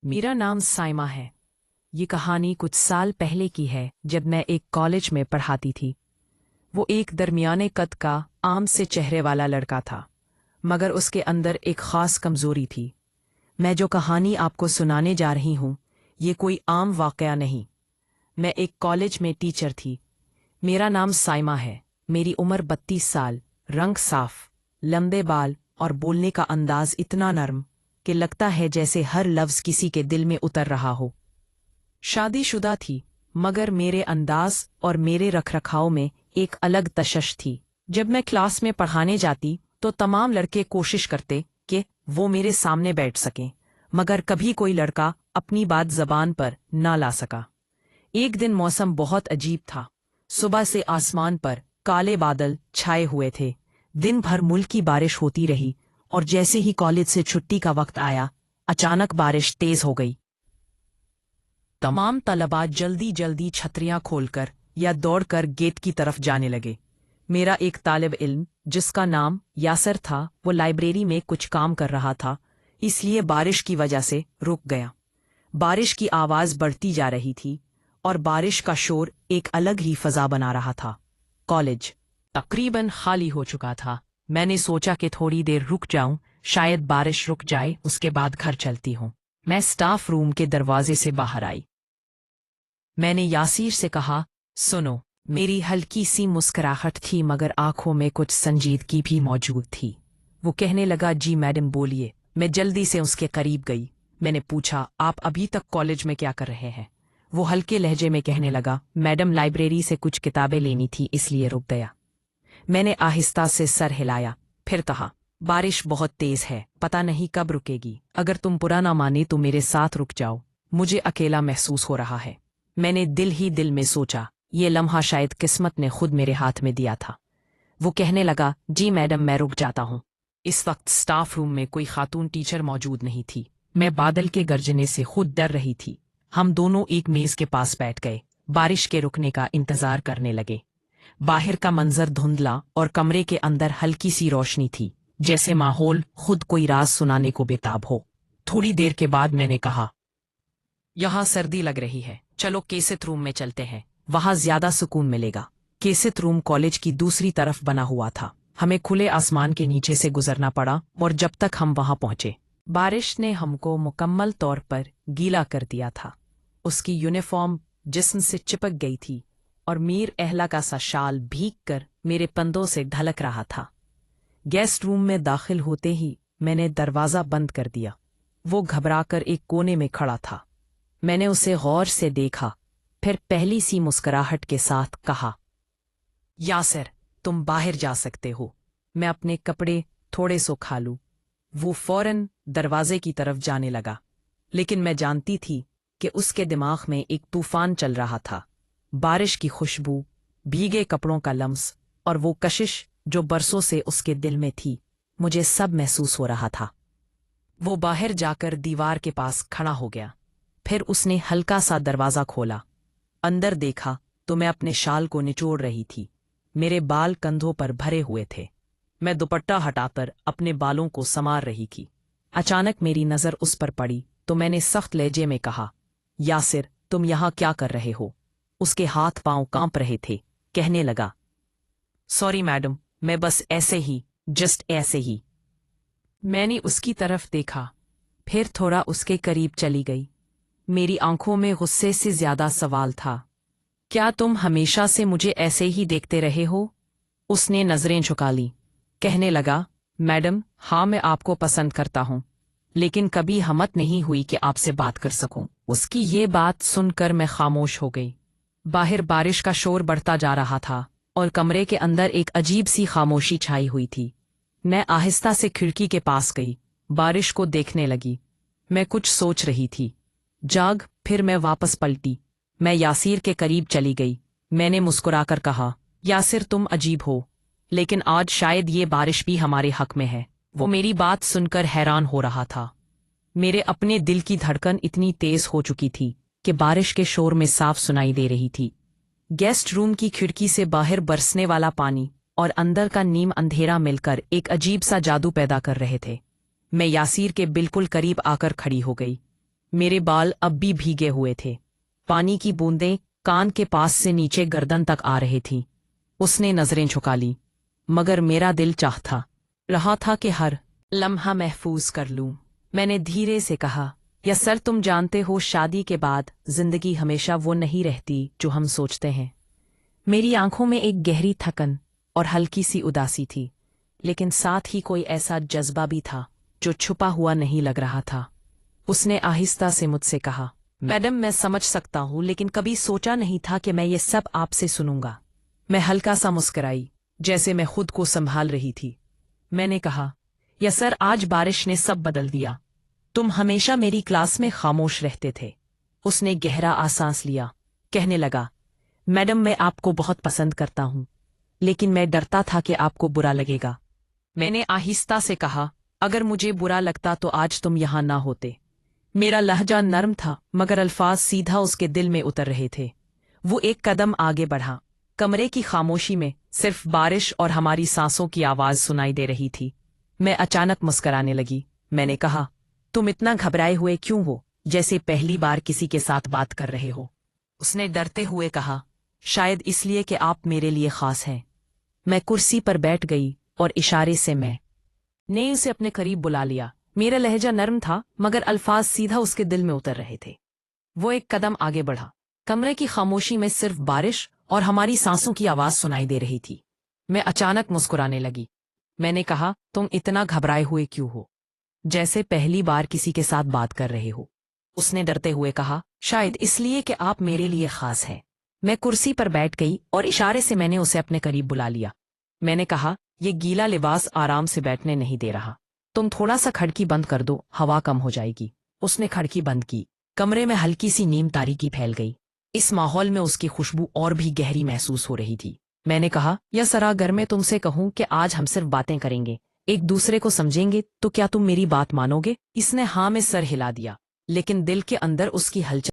मेरा नाम साइमा है। ये कहानी कुछ साल पहले की है, जब मैं एक कॉलेज में पढ़ाती थी। वो एक दरमियाने कद का आम से चेहरे वाला लड़का था, मगर उसके अंदर एक खास कमजोरी थी। मैं जो कहानी आपको सुनाने जा रही हूँ, ये कोई आम वाकया नहीं। मैं एक कॉलेज में टीचर थी। मेरा नाम साइमा है। मेरी उम्र 32 साल, रंग साफ, लंबे बाल और बोलने का अंदाज इतना नर्म कि लगता है जैसे हर लफ्ज किसी के दिल में उतर रहा हो। शादीशुदा थी, मगर मेरे अंदाज और मेरे रखरखाव में एक अलग तशश थी। जब मैं क्लास में पढ़ाने जाती तो तमाम लड़के कोशिश करते कि वो मेरे सामने बैठ सकें, मगर कभी कोई लड़का अपनी बात जबान पर ना ला सका। एक दिन मौसम बहुत अजीब था। सुबह से आसमान पर काले बादल छाए हुए थे। दिन भर मुल्की बारिश होती रही, और जैसे ही कॉलेज से छुट्टी का वक्त आया, अचानक बारिश तेज हो गई। तमाम तलबा जल्दी जल्दी छतरियां खोलकर या दौड़कर गेट की तरफ जाने लगे। मेरा एक तालिब इल्म, जिसका नाम यासर था, वो लाइब्रेरी में कुछ काम कर रहा था, इसलिए बारिश की वजह से रुक गया। बारिश की आवाज बढ़ती जा रही थी, और बारिश का शोर एक अलग ही फजा बना रहा था। कॉलेज तकरीबन खाली हो चुका था। मैंने सोचा कि थोड़ी देर रुक जाऊं, शायद बारिश रुक जाए, उसके बाद घर चलती हूं। मैं स्टाफ रूम के दरवाजे से बाहर आई। मैंने यासीर से कहा, सुनो। मेरी हल्की सी मुस्कुराहट थी, मगर आंखों में कुछ संजीदगी भी मौजूद थी। वो कहने लगा, जी मैडम बोलिए। मैं जल्दी से उसके करीब गई। मैंने पूछा, आप अभी तक कॉलेज में क्या कर रहे हैं? वो हल्के लहजे में कहने लगा, मैडम लाइब्रेरी से कुछ किताबें लेनी थी, इसलिए रुक गया। मैंने आहिस्ता से सर हिलाया, फिर कहा, बारिश बहुत तेज है, पता नहीं कब रुकेगी। अगर तुम बुरा ना माने तो मेरे साथ रुक जाओ, मुझे अकेला महसूस हो रहा है। मैंने दिल ही दिल में सोचा, ये लम्हा शायद किस्मत ने खुद मेरे हाथ में दिया था। वो कहने लगा, जी मैडम मैं रुक जाता हूँ। इस वक्त स्टाफ रूम में कोई खातून टीचर मौजूद नहीं थी। मैं बादल के गरजने से खुद डर रही थी। हम दोनों एक मेज के पास बैठ गए, बारिश के रुकने का इंतजार करने लगे। बाहर का मंजर धुंधला और कमरे के अंदर हल्की सी रोशनी थी, जैसे माहौल खुद कोई राज सुनाने को बेताब हो। थोड़ी देर के बाद मैंने कहा, यहाँ सर्दी लग रही है, चलो केसित रूम में चलते हैं, वहां ज्यादा सुकून मिलेगा। केसित रूम कॉलेज की दूसरी तरफ बना हुआ था। हमें खुले आसमान के नीचे से गुजरना पड़ा, और जब तक हम वहां पहुंचे, बारिश ने हमको मुकम्मल तौर पर गीला कर दिया था। उसकी यूनिफॉर्म जिस्म से चिपक गई थी, और मीर अहला का सा शाल भीग कर मेरे पंदों से ढलक रहा था। गेस्ट रूम में दाखिल होते ही मैंने दरवाजा बंद कर दिया। वो घबराकर एक कोने में खड़ा था। मैंने उसे गौर से देखा, फिर पहली सी मुस्कुराहट के साथ कहा, यासर तुम बाहर जा सकते हो, मैं अपने कपड़े थोड़े सो खा लूं। वो फौरन दरवाजे की तरफ जाने लगा, लेकिन मैं जानती थी कि उसके दिमाग में एक तूफान चल रहा था। बारिश की खुशबू, भीगे कपड़ों का लम्स, और वो कशिश जो बरसों से उसके दिल में थी, मुझे सब महसूस हो रहा था। वो बाहर जाकर दीवार के पास खड़ा हो गया। फिर उसने हल्का सा दरवाजा खोला। अंदर देखा तो मैं अपने शाल को निचोड़ रही थी। मेरे बाल कंधों पर भरे हुए थे। मैं दुपट्टा हटाकर अपने बालों को संवार रही थी। अचानक मेरी नजर उस पर पड़ी तो मैंने सख्त लहजे में कहा, यासिर तुम यहाँ क्या कर रहे हो? उसके हाथ पांव कांप रहे थे। कहने लगा, सॉरी मैडम, मैं बस ऐसे ही, जस्ट ऐसे ही। मैंने उसकी तरफ देखा, फिर थोड़ा उसके करीब चली गई। मेरी आंखों में गुस्से से ज्यादा सवाल था। क्या तुम हमेशा से मुझे ऐसे ही देखते रहे हो? उसने नजरें झुका ली। कहने लगा, मैडम हाँ मैं आपको पसंद करता हूँ, लेकिन कभी हिम्मत नहीं हुई कि आपसे बात कर सकूं। उसकी ये बात सुनकर मैं खामोश हो गई। बाहर बारिश का शोर बढ़ता जा रहा था, और कमरे के अंदर एक अजीब सी खामोशी छाई हुई थी। मैं आहिस्ता से खिड़की के पास गई, बारिश को देखने लगी। मैं कुछ सोच रही थी। फिर मैं वापस पलटी। मैं यासीर के करीब चली गई। मैंने मुस्कुराकर कहा, यासिर तुम अजीब हो, लेकिन आज शायद ये बारिश भी हमारे हक में है। वो मेरी बात सुनकर हैरान हो रहा था। मेरे अपने दिल की धड़कन इतनी तेज हो चुकी थी कि बारिश के शोर में साफ सुनाई दे रही थी। गेस्ट रूम की खिड़की से बाहर बरसने वाला पानी और अंदर का नीम अंधेरा मिलकर एक अजीब सा जादू पैदा कर रहे थे। मैं यासीर के बिल्कुल करीब आकर खड़ी हो गई। میرے بال اب بھی بھیگے ہوئے تھے، پانی کی بوندیں کان کے پاس سے نیچے گردن تک آ رہی تھیں۔ اس نے نظریں جھکا لی، مگر میرا دل چاہتا رہا تھا کہ ہر لمحہ محفوظ کر لوں۔ میں نے دھیرے سے کہا، یا سر تم جانتے ہو شادی کے بعد زندگی ہمیشہ وہ نہیں رہتی جو ہم سوچتے ہیں۔ میری آنکھوں میں ایک گہری تھکن اور ہلکی سی اداسی تھی، لیکن ساتھ ہی کوئی ایسا جذبہ بھی تھا جو چھپا ہوا نہیں لگ رہا تھا۔ اس نے آہستہ سے مجھ سے کہا، میڈم میں سمجھ سکتا ہوں، لیکن کبھی سوچا نہیں تھا کہ میں یہ سب آپ سے سنوں گا۔ میں ہلکا سا مسکرائی، جیسے میں خود کو سنبھال رہی تھی۔ میں نے کہا، یا سر آج بارش نے سب بدل دیا۔ تم ہمیشہ میری کلاس میں خاموش رہتے تھے۔ اس نے گہرا سانس لیا، کہنے لگا، میڈم میں آپ کو بہت پسند کرتا ہوں، لیکن میں ڈرتا تھا کہ آپ کو برا لگے گا۔ میں نے آہستہ سے کہا، اگر مجھے برا لگتا تو آج تم یہاں نہ ہوتے۔ میرا لہجہ نرم تھا، مگر الفاظ سیدھا اس کے دل میں اتر رہے تھے۔ وہ ایک قدم آگے بڑھا۔ کمرے کی خاموشی میں صرف بارش اور ہماری سانسوں کی آواز سنائی دے رہی تھی۔ میں اچانک مسکرانے لگی۔ میں نے کہا، تم اتنا گھبرائے ہوئے کیوں ہو، جیسے پہلی بار کسی کے ساتھ بات کر رہے ہو؟ اس نے ڈرتے ہوئے کہا، شاید اس لیے کہ آپ میرے لیے خاص ہیں۔ میں کرسی پر بیٹھ گئی اور اشارے سے میں نے اسے اپنے قریب بلا لیا۔ میرا لہجہ نرم تھا، مگر الفاظ سیدھا اس کے دل میں اتر رہے تھے۔ وہ ایک قدم آگے بڑھا۔ کمرے کی خاموشی میں صرف بارش اور ہماری سانسوں کی آواز سنائی دے رہی تھی۔ میں اچانک مسکرانے لگی۔ میں نے کہا، تم اتنا گھبرائے ہوئے کیوں ہو، جیسے پہلی بار کسی کے ساتھ بات کر رہے ہو؟ اس نے ڈرتے ہوئے کہا، شاید اس لیے کہ آپ میرے لیے خاص ہیں۔ میں کرسی پر بیٹھ گئی اور اشارے سے میں نے اسے اپنے قریب بلا لیا۔ میں نے کہا، یہ گیلا لباس آرام سے بیٹھنے نہیں دے رہا، تم تھوڑا سا کھڑکی بند کر دو، ہوا کم ہو جائے گی۔ اس نے کھڑکی بند کی۔ کمرے میں ہلکی سی نیم تاریکی پھیل گئی۔ اس ماحول میں اس کی خوشبو اور بھی گہری محسوس ہو رہی تھی۔ میں نے کہا، یا سر اگر میں تم سے کہوں کہ آج ہم صرف باتیں کریں گے، ایک دوسرے کو سمجھیں گے، تو کیا تم میری بات مانو گے؟ اس نے ہاں میں سر ہلا دیا، لیکن دل کے اندر اس کی ہلچل